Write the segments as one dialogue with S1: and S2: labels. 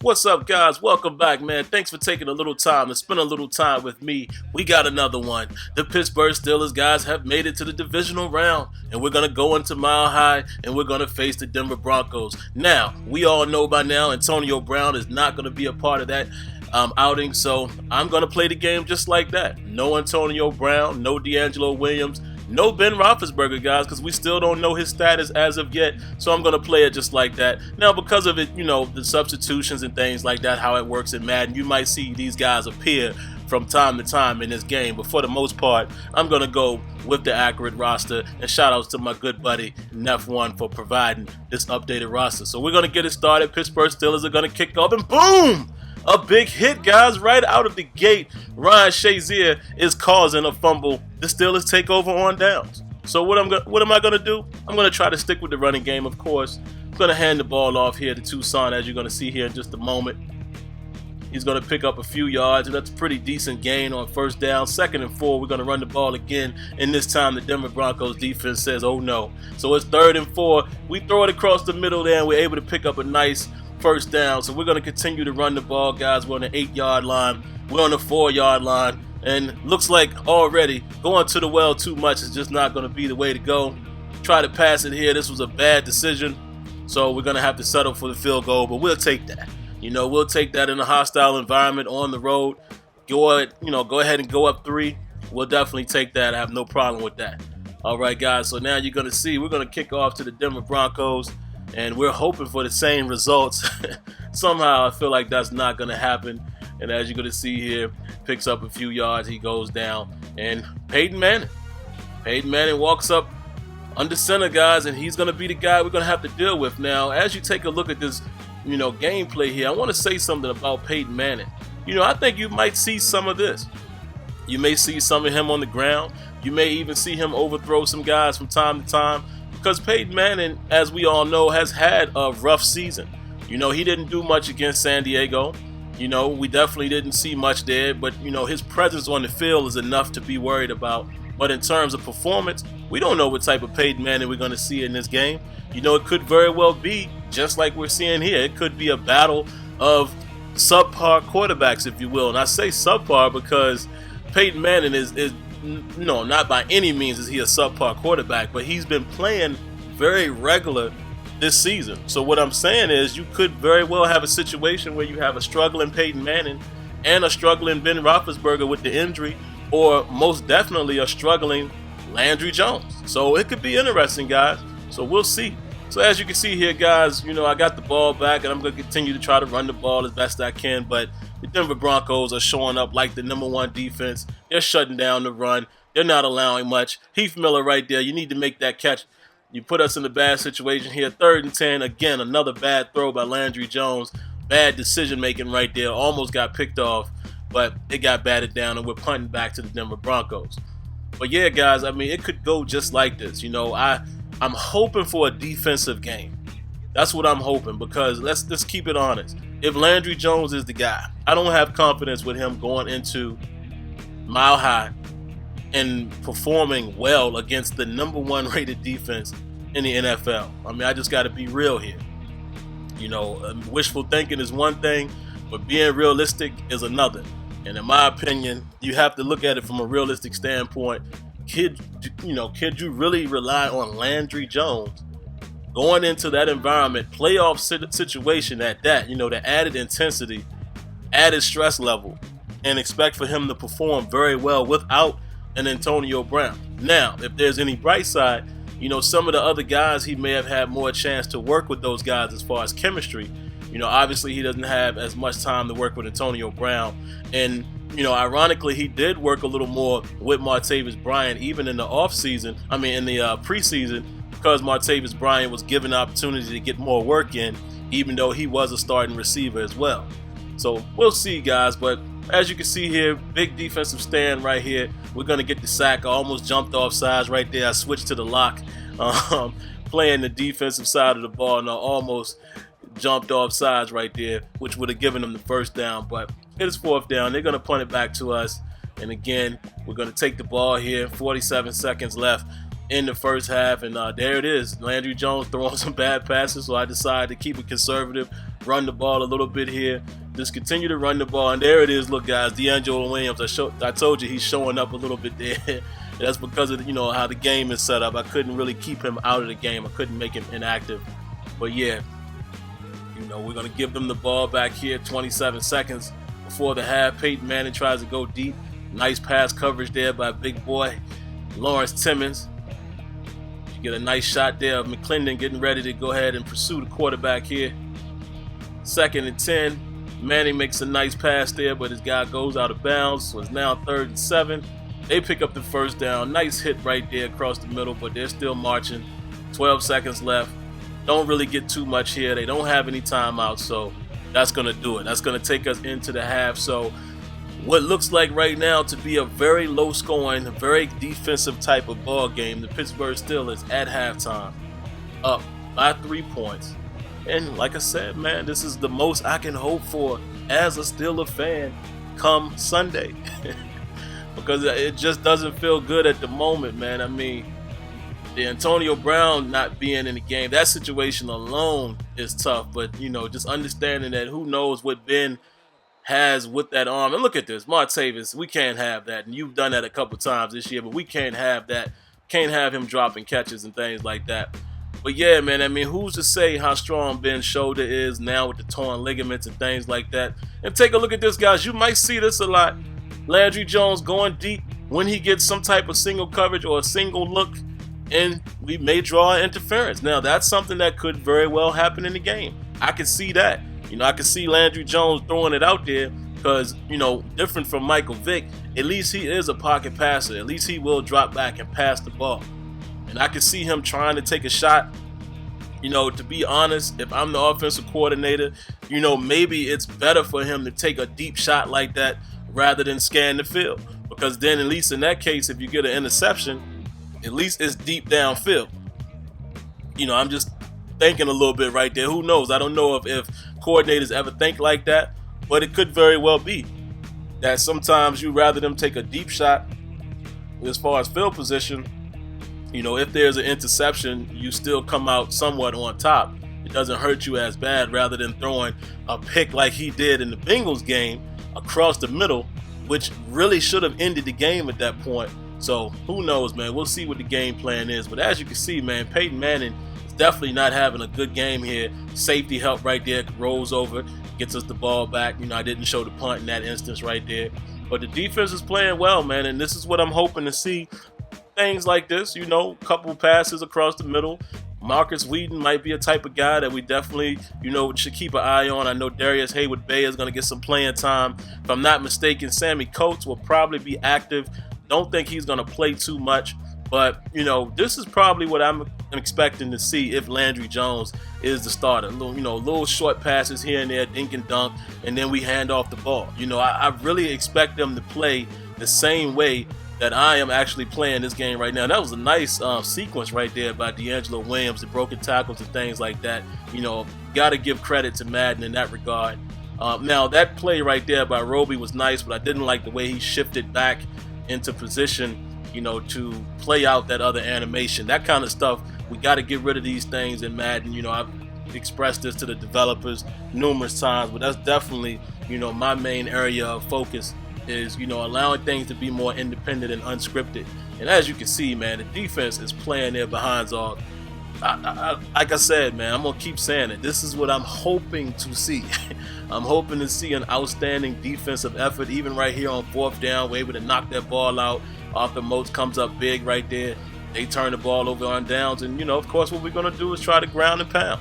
S1: What's up, guys? Welcome back, man. Thanks for taking a little time to spend a little time with me. We got another one. The Pittsburgh Steelers, guys, have made it to the divisional round, and we're going to go into Mile High, and we're going to face the Denver Broncos. Now, we all know by now Antonio Brown is not going to be a part of that outing, so I'm going to play the game just like that. No Antonio Brown, no D'Angelo Williams, no Ben Roethlisberger, guys, because we still don't know his status as of yet, so I'm going to play it just like that. Now, because of it, the substitutions and things like that, how it works in Madden, you might see these guys appear from time to time in this game, but for the most part, I'm going to go with the accurate roster, and shout outs to my good buddy, Nef1, for providing this updated roster. So we're going to get it started. Pittsburgh Steelers are going to kick off, and boom! A big hit, guys, right out of the gate. Ryan Shazier is causing a fumble. The Steelers take over on downs. So what am I going to do? I'm going to try to stick with the running game, of course. I'm going to hand the ball off here to Tucson, as you're going to see here in just a moment. He's going to pick up a few yards, and that's a pretty decent gain on first down. 2nd and 4, we're going to run the ball again, and this time the Denver Broncos defense says, oh no. So it's 3rd and 4. We throw it across the middle there, and we're able to pick up a nice first down. So we're going to continue to run the ball, guys. We're on the 8-yard line. We're on the 4-yard line. And looks like already going to the well too much is just not going to be the way to go. Try to pass it here. This was a bad decision. So we're going to have to settle for the field goal, but we'll take that. We'll take that in a hostile environment on the road. Go ahead and go up 3. We'll definitely take that. I have no problem with that. All right, guys. So now you're going to see we're going to kick off to the Denver Broncos. And we're hoping for the same results. Somehow I feel like that's not going to happen. And as you're going to see here, picks up a few yards. He goes down. And Peyton Manning walks up under center, guys. And he's going to be the guy we're going to have to deal with. Now, as you take a look at this, gameplay here, I want to say something about Peyton Manning. I think you might see some of this. You may see some of him on the ground. You may even see him overthrow some guys from time to time. Because Peyton Manning, as we all know, has had a rough season. He didn't do much against San Diego. We definitely didn't see much there. But, his presence on the field is enough to be worried about. But in terms of performance, we don't know what type of Peyton Manning we're going to see in this game. It could very well be, just like we're seeing here, it could be a battle of subpar quarterbacks, if you will. And I say subpar because Peyton Manning is not by any means is he a subpar quarterback, but he's been playing very regular this season. So what I'm saying is you could very well have a situation where you have a struggling Peyton Manning and a struggling Ben Roethlisberger with the injury, or most definitely a struggling Landry Jones. So it could be interesting, guys. So we'll see. So as you can see here, guys, I got the ball back, and I'm going to continue to try to run the ball as best I can, but the Denver Broncos are showing up like the #1 defense. They're shutting down the run. They're not allowing much. Heath Miller right there. You need to make that catch. You put us in a bad situation here. 3rd and 10. Again, another bad throw by Landry Jones. Bad decision-making right there. Almost got picked off, but it got batted down, and we're punting back to the Denver Broncos. But yeah, guys, it could go just like this. I'm hoping for a defensive game. That's what I'm hoping, because let's keep it honest. If Landry Jones is the guy, I don't have confidence with him going into Mile High and performing well against the #1 rated defense in the NFL. I just got to be real here. Wishful thinking is one thing, but being realistic is another. And in my opinion, you have to look at it from a realistic standpoint. Could you really rely on Landry Jones going into that environment, playoff situation at that, the added intensity, added stress level, and expect for him to perform very well without an Antonio Brown? Now, if there's any bright side, some of the other guys, he may have had more chance to work with those guys as far as chemistry. Obviously he doesn't have as much time to work with Antonio Brown. And, ironically, he did work a little more with Martavis Bryant, even in the preseason, because Martavis Bryant was given the opportunity to get more work in, even though he was a starting receiver as well. So we'll see, guys. But as you can see here, big defensive stand right here. We're going to get the sack. I almost jumped off sides right there. I switched to the lock, playing the defensive side of the ball, and I almost jumped off sides right there, which would have given them the first down. But it is 4th down. They're going to punt it back to us. And again, we're going to take the ball here. 47 seconds left. in the first half, and there it is. Landry Jones throwing some bad passes, so I decided to keep it conservative, run the ball a little bit here, just continue to run the ball, and there it is. Look, guys, D'Angelo Williams. I told you he's showing up a little bit there. That's because of how the game is set up. I couldn't really keep him out of the game. I couldn't make him inactive. But yeah, we're gonna give them the ball back here. 27 seconds before the half. Peyton Manning tries to go deep. Nice pass coverage there by big boy Lawrence Timmons. You get a nice shot there of McClendon getting ready to go ahead and pursue the quarterback here. 2nd and 10. Manning makes a nice pass there, but his guy goes out of bounds. So it's now 3rd and 7. They pick up the first down. Nice hit right there across the middle, but they're still marching. 12 seconds left. Don't really get too much here. They don't have any timeouts, so that's going to do it. That's going to take us into the half. So what looks like right now to be a very low-scoring, very defensive type of ball game, the Pittsburgh Steelers at halftime, up by 3 points. And like I said, man, this is the most I can hope for as a Steelers fan come Sunday. Because it just doesn't feel good at the moment, man. I mean, the Antonio Brown not being in the game, that situation alone is tough. But, just understanding that who knows what Ben has with that arm. And look at this, Martavis, we can't have that. And you've done that a couple times this year, but we can't have that. Can't have him dropping catches and things like that. But yeah, man, I mean, who's to say how strong Ben's shoulder is now with the torn ligaments and things like that. And take a look at this, guys. You might see this a lot. Landry Jones going deep when he gets some type of single coverage or a single look, and we may draw an interference. Now, that's something that could very well happen in the game. I could see that. I could see Landry Jones throwing it out there because, different from Michael Vick, at least he is a pocket passer. At least he will drop back and pass the ball. And I could see him trying to take a shot. To be honest, if I'm the offensive coordinator, maybe it's better for him to take a deep shot like that rather than scan the field. Because then, at least in that case, if you get an interception, at least it's deep downfield. I'm just thinking a little bit right there. Who knows? I don't know if coordinators ever think like that, but it could very well be that sometimes you rather them take a deep shot as far as field position. If there's an interception, you still come out somewhat on top. It doesn't hurt you as bad rather than throwing a pick like he did in the Bengals game across the middle, which really should have ended the game at that point. So who knows, man? We'll see what the game plan is. But as you can see, man, Peyton Manning is definitely not having a good game here. Safety help right there, rolls over, gets us the ball back. I didn't show the punt in that instance right there. But the defense is playing well, man, and this is what I'm hoping to see. Things like this, couple passes across the middle. Marcus Wheaton might be a type of guy that we definitely, should keep an eye on. I know Darius Haywood-Bay is going to get some playing time. If I'm not mistaken, Sammy Coates will probably be active. Don't think he's going to play too much. But, this is probably what I'm expecting to see if Landry Jones is the starter. Little short passes here and there, dink and dunk, and then we hand off the ball. I really expect them to play the same way that I am actually playing this game right now. That was a nice sequence right there by D'Angelo Williams, the broken tackles and things like that. Got to give credit to Madden in that regard. Now, that play right there by Roby was nice, but I didn't like the way he shifted back into position, to play out that other animation. That kind of stuff, we got to get rid of these things in Madden. I've expressed this to the developers numerous times, but that's definitely, my main area of focus is, allowing things to be more independent and unscripted. And as you can see, man, the defense is playing their behinds off. Like I said, man, I'm going to keep saying it. This is what I'm hoping to see. I'm hoping to see an outstanding defensive effort, even right here on 4th down. We're able to knock that ball out. Arthur Moats comes up big right there. They turn the ball over on downs. And, of course, what we're going to do is try to ground and pound.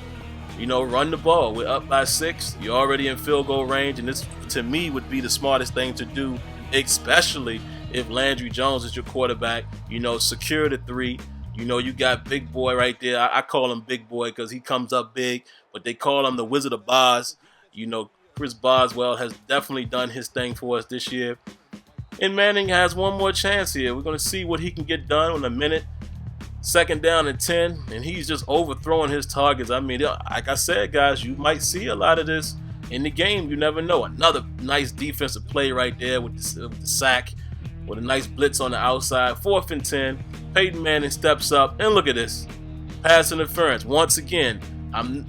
S1: Run the ball. We're up by 6. You're already in field goal range, and this, to me, would be the smartest thing to do, especially if Landry Jones is your quarterback. Secure the 3. You got Big Boy right there. I call him Big Boy because he comes up big, but they call him the Wizard of Boz. Chris Boswell has definitely done his thing for us this year. And Manning has one more chance here. We're going to see what he can get done in a minute. 2nd down and 10, and he's just overthrowing his targets. I mean, like I said, guys, you might see a lot of this in the game. You never know. Another nice defensive play right there with the sack, with a nice blitz on the outside. 4th and 10. Peyton Manning steps up, and look at this. Pass interference. Once again,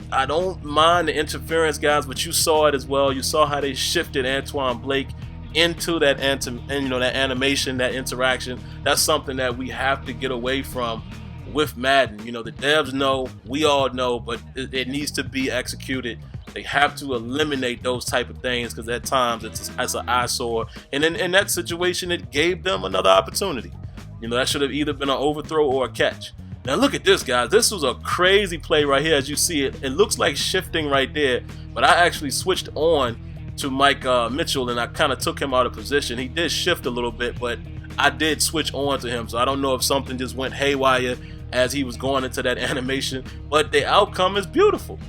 S1: I don't mind the interference, guys, but you saw it as well. You saw how they shifted Antoine Blake into that that animation, that interaction. That's something that we have to get away from with Madden. The devs know, we all know, but it needs to be executed. They have to eliminate those type of things because at times it's an eyesore. And in that situation, it gave them another opportunity. That should have either been an overthrow or a catch. Now look at this, guys. This was a crazy play right here. As you see it, it looks like shifting right there, but I actually switched on to Mike Mitchell and I kind of took him out of position. He did shift a little bit, but I did switch on to him. So I don't know if something just went haywire as he was going into that animation, but the outcome is beautiful.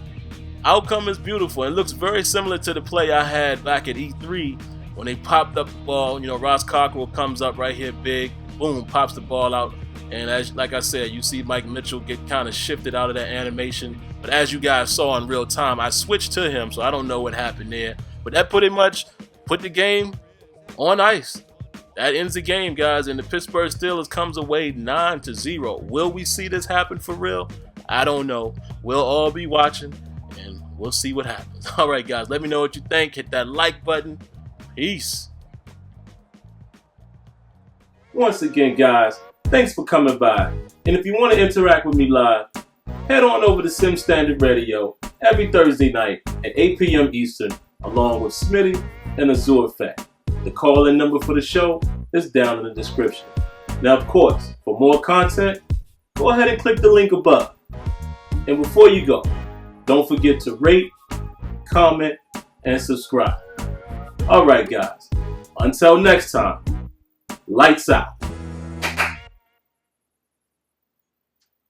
S1: Outcome is beautiful. It looks very similar to the play I had back at E3 when they popped up the ball. Ross Cockrell comes up right here big, boom, pops the ball out. And like I said, you see Mike Mitchell get kind of shifted out of that animation. But as you guys saw in real time, I switched to him, so I don't know what happened there. But that pretty much put the game on ice. That ends the game, guys, and the Pittsburgh Steelers comes away 9-0. Will we see this happen for real? I don't know. We'll all be watching, and we'll see what happens. All right, guys, let me know what you think. Hit that like button. Peace. Once again, guys, thanks for coming by. And if you want to interact with me live, head on over to Sim Standard Radio every Thursday night at 8 p.m. Eastern, along with Smitty and Azure Effect. The call-in number for the show is down in the description. Now, of course, for more content, go ahead and click the link above. And before you go, don't forget to rate, comment, and subscribe. All right, guys. Until next time, lights out.